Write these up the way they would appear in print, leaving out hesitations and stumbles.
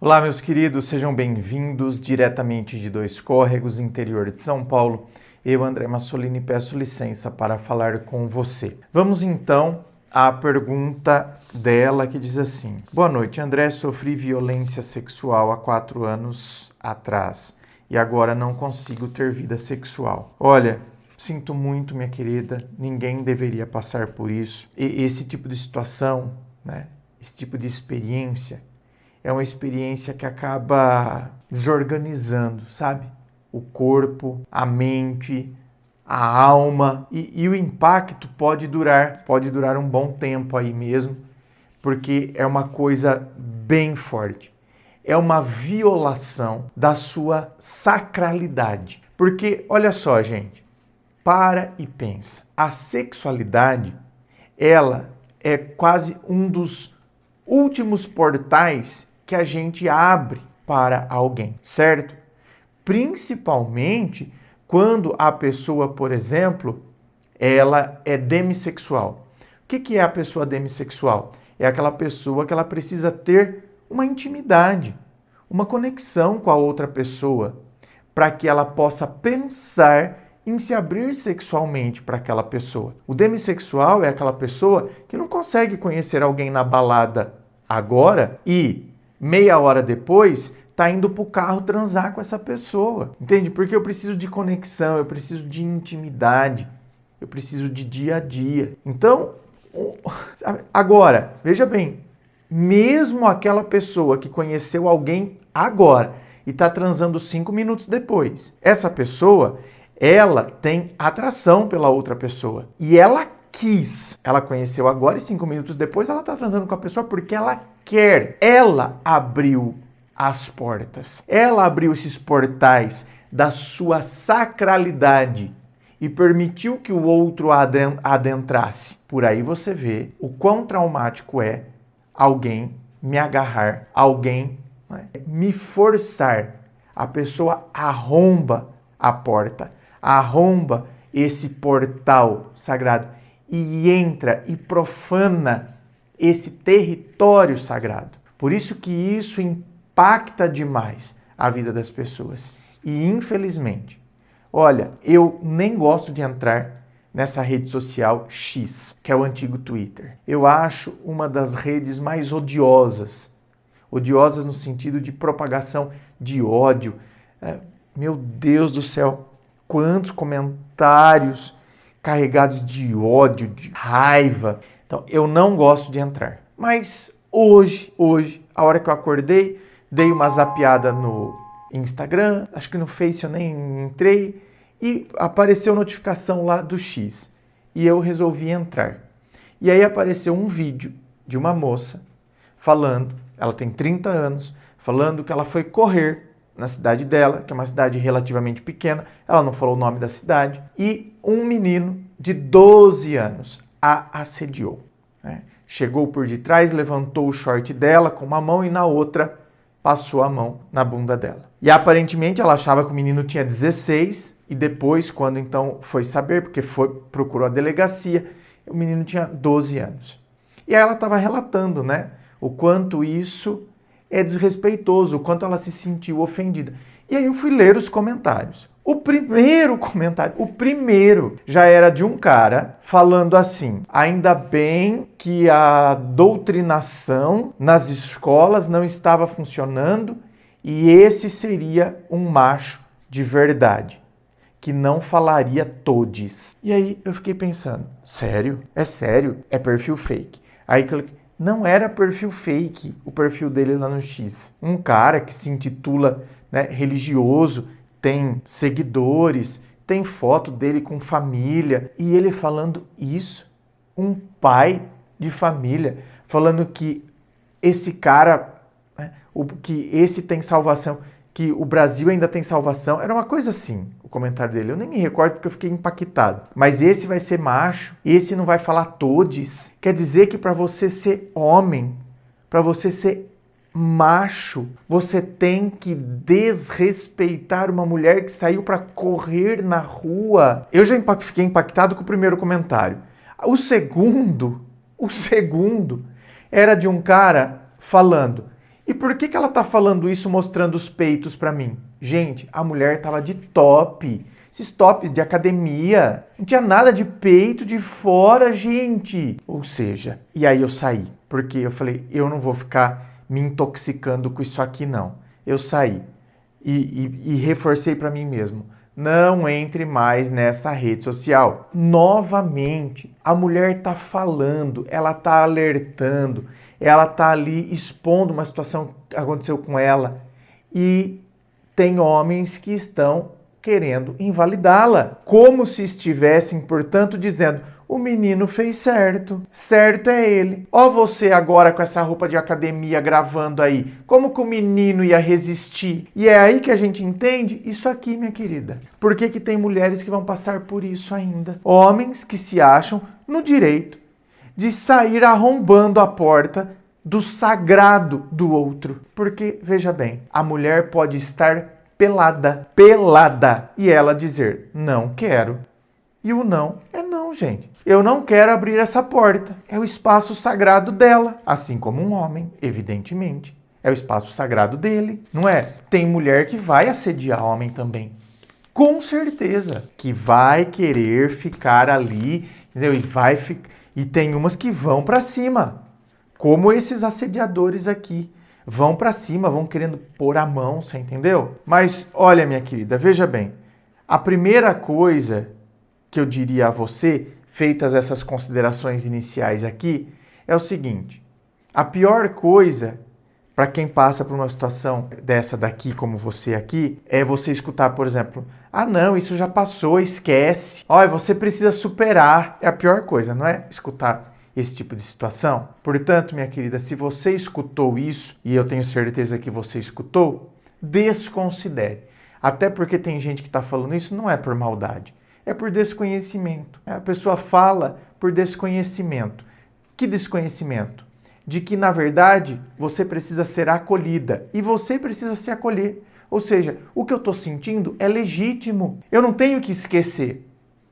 Olá, meus queridos, sejam bem-vindos diretamente de Dois Córregos, interior de São Paulo. Eu, André Massolini, peço licença para falar com você. Vamos então à pergunta dela que diz assim: Boa noite, André, sofri violência sexual há 4 anos atrás e agora não consigo ter vida sexual. Olha, sinto muito, minha querida, ninguém deveria passar por isso. E esse tipo de situação, esse tipo de experiência, é uma experiência que acaba desorganizando, sabe? O corpo, a mente, a alma. E o impacto pode durar um bom tempo aí mesmo, porque é uma coisa bem forte. É uma violação da sua sacralidade. Porque, olha só, gente, para e pensa. A sexualidade, ela é quase um dos últimos portais que a gente abre para alguém, certo? Principalmente quando a pessoa, por exemplo, ela é demissexual. O que é a pessoa demissexual? É aquela pessoa que ela precisa ter uma intimidade, uma conexão com a outra pessoa, para que ela possa pensar em se abrir sexualmente para aquela pessoa. O demissexual é aquela pessoa que não consegue conhecer alguém na balada agora e meia hora depois tá indo pro carro transar com essa pessoa. Entende? Porque eu preciso de conexão, eu preciso de intimidade, eu preciso de dia a dia. Então, agora, veja bem, mesmo aquela pessoa que conheceu alguém agora e tá transando 5 minutos depois, essa pessoa, ela tem atração pela outra pessoa. E ela quis. Ela conheceu agora e 5 minutos depois ela está transando com a pessoa porque ela quer. Ela abriu as portas. Ela abriu esses portais da sua sacralidade e permitiu que o outro adentrasse. Por aí você vê o quão traumático é alguém me agarrar, alguém me forçar. A pessoa arromba a porta, arromba esse portal sagrado e entra e profana esse território sagrado. Por isso que isso impacta demais a vida das pessoas. E infelizmente, olha, eu nem gosto de entrar nessa rede social X, que é o antigo Twitter. Eu acho uma das redes mais odiosas. Odiosas no sentido de propagação de ódio. Meu Deus do céu, quantos comentários carregados de ódio, de raiva. Então, eu não gosto de entrar. Mas hoje, a hora que eu acordei, dei uma zapeada no Instagram, acho que no Face eu nem entrei, e apareceu notificação lá do X. E eu resolvi entrar. E aí apareceu um vídeo de uma moça falando, ela tem 30 anos, falando que ela foi correr na cidade dela, que é uma cidade relativamente pequena, ela não falou o nome da cidade, e um menino de 12 anos a assediou. Chegou por detrás, levantou o short dela com uma mão e na outra passou a mão na bunda dela. E aparentemente ela achava que o menino tinha 16 e depois, quando então foi saber, porque procurou a delegacia, o menino tinha 12 anos. E aí ela estava relatando, o quanto isso é desrespeitoso, o quanto ela se sentiu ofendida. E aí eu fui ler os comentários. O primeiro comentário, já era de um cara falando assim: ainda bem que a doutrinação nas escolas não estava funcionando e esse seria um macho de verdade, que não falaria todes. E aí eu fiquei pensando, sério? É sério? É perfil fake. Aí que eu não era perfil fake, o perfil dele lá no X. Um cara que se intitula religioso, tem seguidores, tem foto dele com família. E ele falando isso, um pai de família, falando que esse cara, que esse tem salvação, que o Brasil ainda tem salvação. Era uma coisa assim, o comentário dele. Eu nem me recordo porque eu fiquei impactado. Mas esse vai ser macho, esse não vai falar todes. Quer dizer que para você ser homem, para você ser macho, você tem que desrespeitar uma mulher que saiu para correr na rua. Eu já fiquei impactado com o primeiro comentário. O segundo era de um cara falando: E por que ela tá falando isso mostrando os peitos para mim? Gente, a mulher tava de top. Esses tops de academia. Não tinha nada de peito de fora, gente. Ou seja, e aí eu saí. Porque eu falei, eu não vou ficar me intoxicando com isso aqui, não. Eu saí. E reforcei para mim mesmo. Não entre mais nessa rede social. Novamente, a mulher está falando, ela está alertando, ela está ali expondo uma situação que aconteceu com ela. E tem homens que estão querendo invalidá-la. Como se estivessem, portanto, dizendo: o menino fez certo, certo é ele. Ó você agora com essa roupa de academia gravando aí, como que o menino ia resistir? E é aí que a gente entende isso aqui, minha querida. Por que que tem mulheres que vão passar por isso ainda? Homens que se acham no direito de sair arrombando a porta do sagrado do outro. Porque, veja bem, a mulher pode estar pelada, e ela dizer: não quero. E o não é não, gente. Eu não quero abrir essa porta. É o espaço sagrado dela. Assim como um homem, evidentemente. É o espaço sagrado dele. Não é? Tem mulher que vai assediar homem também. Com certeza. Que vai querer ficar ali, entendeu? E tem umas que vão pra cima. Como esses assediadores aqui. Vão pra cima, vão querendo pôr a mão, você entendeu? Mas olha, minha querida, veja bem. A primeira coisa que eu diria a você, feitas essas considerações iniciais aqui, é o seguinte: a pior coisa para quem passa por uma situação dessa daqui, como você aqui, é você escutar, por exemplo: ah não, isso já passou, esquece. Olha, você precisa superar. É a pior coisa, não é? Escutar esse tipo de situação. Portanto, minha querida, se você escutou isso, e eu tenho certeza que você escutou, desconsidere. Até porque tem gente que está falando isso, não é por maldade. É por desconhecimento. A pessoa fala por desconhecimento. Que desconhecimento? De que, na verdade, você precisa ser acolhida. E você precisa se acolher. Ou seja, o que eu estou sentindo é legítimo. Eu não tenho que esquecer.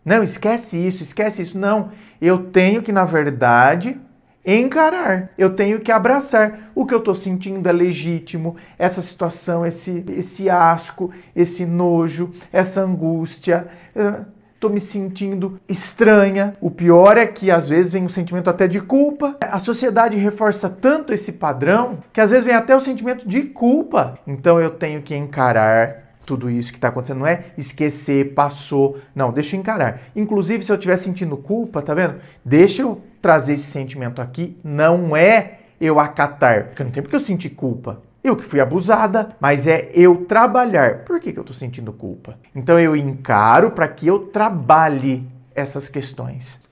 Não, esquece isso. Não, eu tenho que, na verdade, encarar. Eu tenho que abraçar. O que eu estou sentindo é legítimo. Essa situação, esse asco, esse nojo, essa angústia. Estou me sentindo estranha. O pior é que às vezes vem um sentimento até de culpa. A sociedade reforça tanto esse padrão que às vezes vem até o sentimento de culpa. Então eu tenho que encarar tudo isso que está acontecendo. Não é esquecer, passou. Não, deixa eu encarar. Inclusive, se eu estiver sentindo culpa, tá vendo? Deixa eu trazer esse sentimento aqui. Não é eu acatar. Porque não tem porque eu sentir culpa. Eu que fui abusada, mas é eu trabalhar. Por que eu estou sentindo culpa? Então eu encaro para que eu trabalhe essas questões,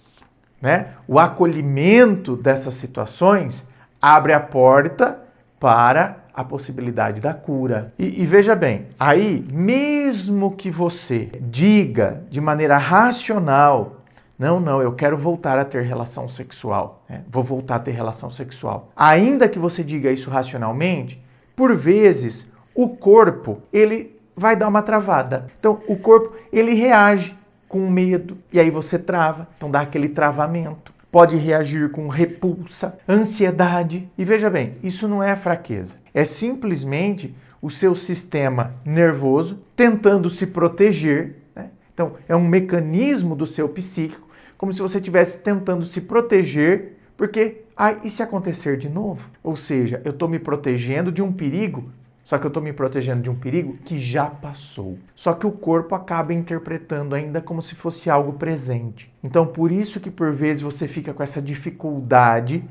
né? O acolhimento dessas situações abre a porta para a possibilidade da cura. E veja bem, aí mesmo que você diga de maneira racional: não, eu quero voltar a ter relação sexual, né? Vou voltar a ter relação sexual. Ainda que você diga isso racionalmente, por vezes, o corpo, ele vai dar uma travada. Então, o corpo, ele reage com medo, e aí você trava. Então, dá aquele travamento. Pode reagir com repulsa, ansiedade. E veja bem, isso não é fraqueza. É simplesmente o seu sistema nervoso tentando se proteger, né? Então, é um mecanismo do seu psíquico, como se você estivesse tentando se proteger, porque e se acontecer de novo? Ou seja, eu estou me protegendo de um perigo, só que eu estou me protegendo de um perigo que já passou. Só que o corpo acaba interpretando ainda como se fosse algo presente. Então, por isso que por vezes você fica com essa dificuldade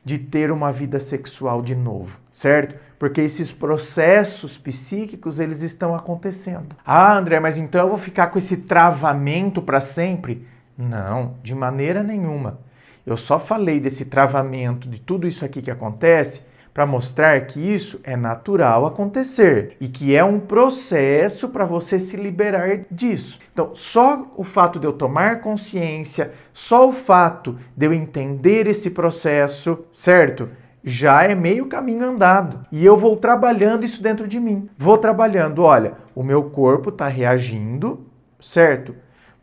de ter uma vida sexual de novo, certo? Porque esses processos psíquicos, eles estão acontecendo. Ah, André, mas então eu vou ficar com esse travamento para sempre? Não, de maneira nenhuma. Eu só falei desse travamento, de tudo isso aqui que acontece, para mostrar que isso é natural acontecer e que é um processo para você se liberar disso. Então, só o fato de eu tomar consciência, só o fato de eu entender esse processo, certo? Já é meio caminho andado. E eu vou trabalhando isso dentro de mim. Vou trabalhando, olha, o meu corpo está reagindo, certo?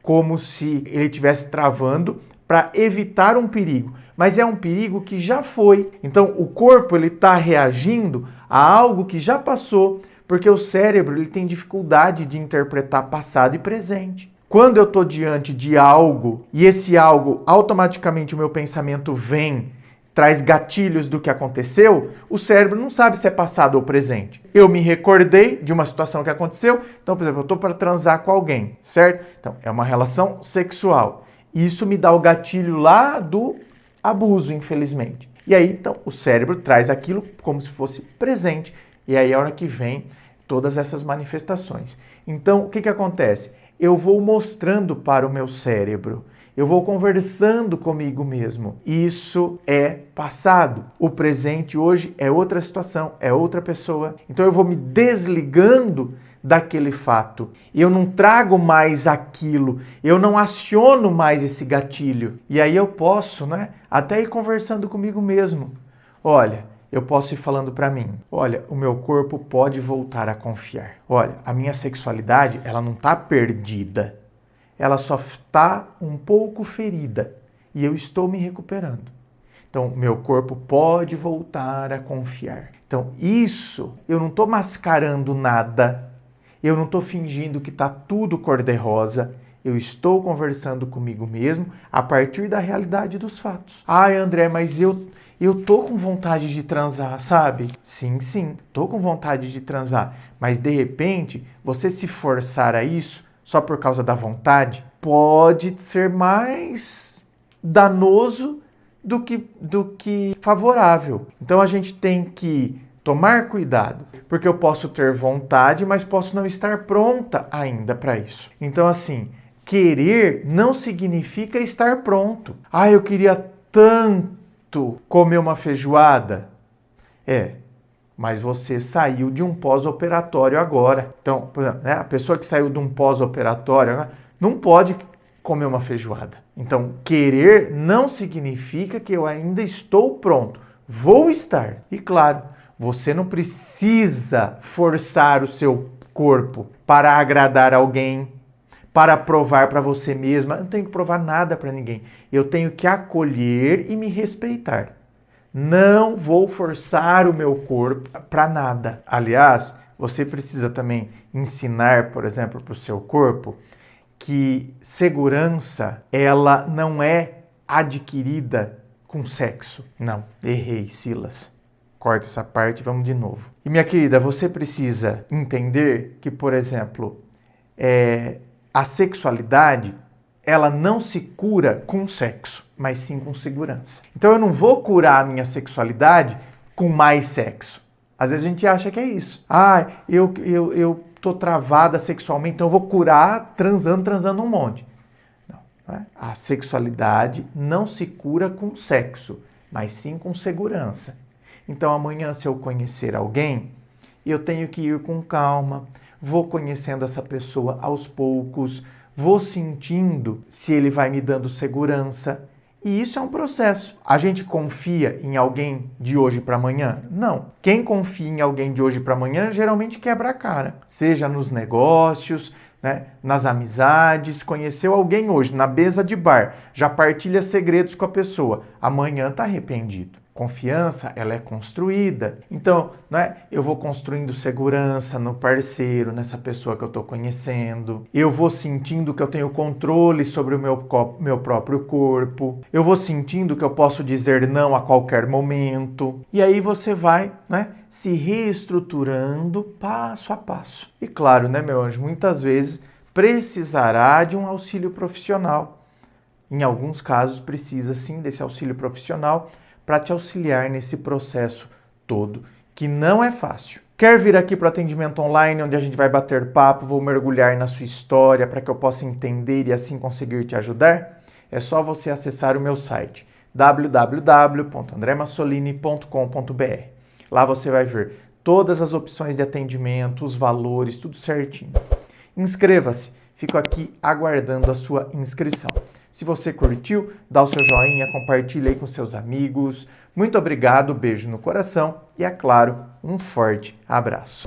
Como se ele estivesse travando para evitar um perigo, mas é um perigo que já foi. Então o corpo ele está reagindo a algo que já passou, porque o cérebro ele tem dificuldade de interpretar passado e presente. Quando eu estou diante de algo e esse algo, automaticamente o meu pensamento vem, traz gatilhos do que aconteceu, o cérebro não sabe se é passado ou presente. Eu me recordei de uma situação que aconteceu, então, por exemplo, eu estou para transar com alguém, certo? Então, é uma relação sexual. Isso me dá o gatilho lá do abuso, infelizmente. E aí, então, o cérebro traz aquilo como se fosse presente. E aí, a hora que vem todas essas manifestações. Então, o que acontece? Eu vou mostrando para o meu cérebro, eu vou conversando comigo mesmo. Isso é passado. O presente hoje é outra situação, é outra pessoa. Então eu vou me desligando daquele fato. Eu não trago mais aquilo, eu não aciono mais esse gatilho. E aí eu posso, até ir conversando comigo mesmo. Olha, eu posso ir falando para mim, olha, o meu corpo pode voltar a confiar. Olha, a minha sexualidade, ela não está perdida. Ela só está um pouco ferida e eu estou me recuperando. Então, meu corpo pode voltar a confiar. Então, isso, eu não estou mascarando nada, eu não estou fingindo que está tudo cor-de-rosa, eu estou conversando comigo mesmo a partir da realidade dos fatos. Ai, André, mas eu tô com vontade de transar, sabe? Sim, tô com vontade de transar, mas de repente, você se forçar a isso, só por causa da vontade, pode ser mais danoso do que favorável. Então a gente tem que tomar cuidado, porque eu posso ter vontade, mas posso não estar pronta ainda para isso. Então assim, querer não significa estar pronto. Ah, eu queria tanto comer uma feijoada. Mas você saiu de um pós-operatório agora. Então, por exemplo, a pessoa que saiu de um pós-operatório não pode comer uma feijoada. Então, querer não significa que eu ainda estou pronto. Vou estar. E claro, você não precisa forçar o seu corpo para agradar alguém, para provar para você mesma. Eu não tenho que provar nada para ninguém. Eu tenho que acolher e me respeitar. Não vou forçar o meu corpo para nada. Aliás, você precisa também ensinar, por exemplo, para o seu corpo que segurança, ela não é adquirida com sexo. Não, errei, Silas. Corta essa parte e vamos de novo. E minha querida, você precisa entender que, por exemplo, a sexualidade, ela não se cura com sexo, mas sim com segurança. Então eu não vou curar a minha sexualidade com mais sexo. Às vezes a gente acha que é isso. Ah, eu tô travada sexualmente, então eu vou curar transando um monte. Não. A sexualidade não se cura com sexo, mas sim com segurança. Então amanhã, se eu conhecer alguém, eu tenho que ir com calma, vou conhecendo essa pessoa aos poucos, vou sentindo se ele vai me dando segurança. E isso é um processo. A gente confia em alguém de hoje para amanhã? Não. Quem confia em alguém de hoje para amanhã geralmente quebra a cara. Seja nos negócios, nas amizades. Conheceu alguém hoje na mesa de bar, já partilha segredos com a pessoa. Amanhã está arrependido. Confiança, ela é construída. Então, eu vou construindo segurança no parceiro, nessa pessoa que eu estou conhecendo. Eu vou sentindo que eu tenho controle sobre o meu próprio corpo. Eu vou sentindo que eu posso dizer não a qualquer momento. E aí você vai, se reestruturando passo a passo. E claro, meu anjo, muitas vezes precisará de um auxílio profissional. Em alguns casos precisa sim desse auxílio profissional para te auxiliar nesse processo todo, que não é fácil. Quer vir aqui para o atendimento online, onde a gente vai bater papo, vou mergulhar na sua história para que eu possa entender e assim conseguir te ajudar? É só você acessar o meu site www.andremassolini.com.br. Lá você vai ver todas as opções de atendimento, os valores, tudo certinho. Inscreva-se, fico aqui aguardando a sua inscrição. Se você curtiu, dá o seu joinha, compartilha aí com seus amigos. Muito obrigado, beijo no coração e, é claro, um forte abraço.